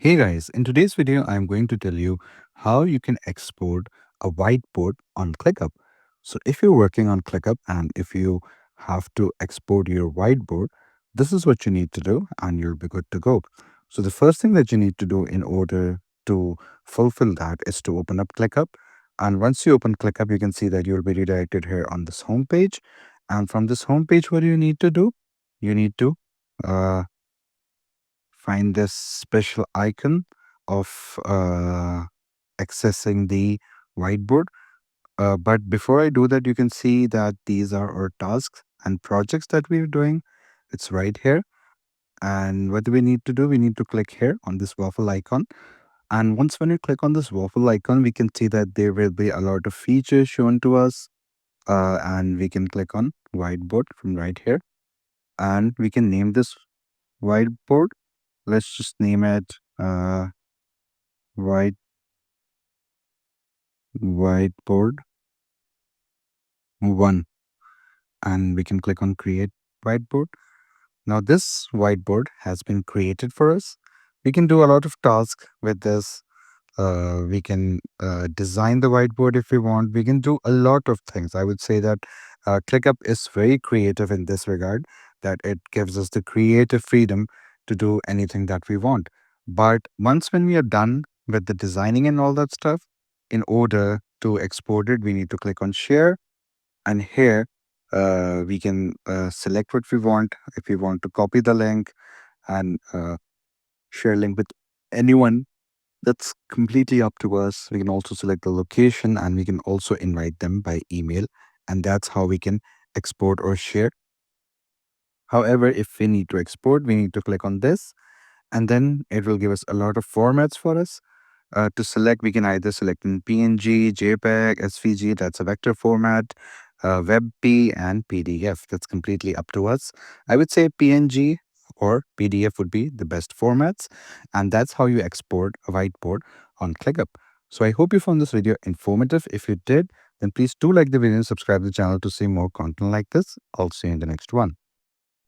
Hey guys, in today's video, I'm going to tell you how you can export a whiteboard on ClickUp. So if you're working on ClickUp and if you have to export your whiteboard, this is what you need to do and you'll be good to go. So the first thing that you need to do in order to fulfill that is to open up ClickUp. And once you open ClickUp, you can see that you'll be redirected here on this home page. And from this home page, what do you need to do? You need to uh, find this special icon of accessing the whiteboard. But before I do that, you can see that these are our tasks and projects that we're doing. It's right here. And what do we need to do? We need to click here on this waffle icon. And once when you click on this waffle icon, we can see that there will be a lot of features shown to us. And we can click on whiteboard from right here. And we can name this whiteboard. Let's just name it white whiteboard 1, and we can click on create whiteboard. Now this whiteboard has been created for us. We can do a lot of tasks with this. We can design the whiteboard if we want. We can do a lot of things. I would say that ClickUp is very creative in this regard, that it gives us the creative freedom to do anything that we want. But once when we are done with the designing and all that stuff, in order to export it, we need to click on share. And here we can select what we want. If we want to copy the link and share link with anyone, that's completely up to us. We can also select the location and we can also invite them by email. And that's how we can export or share. However, if we need to export, we need to click on this and then it will give us a lot of formats for us. To select, we can either select in PNG, JPEG, SVG, that's a vector format, WebP, and PDF. That's completely up to us. I would say PNG or PDF would be the best formats, and that's how you export a whiteboard on ClickUp. So I hope you found this video informative. If you did, then please do like the video and subscribe to the channel to see more content like this. I'll see you in the next one.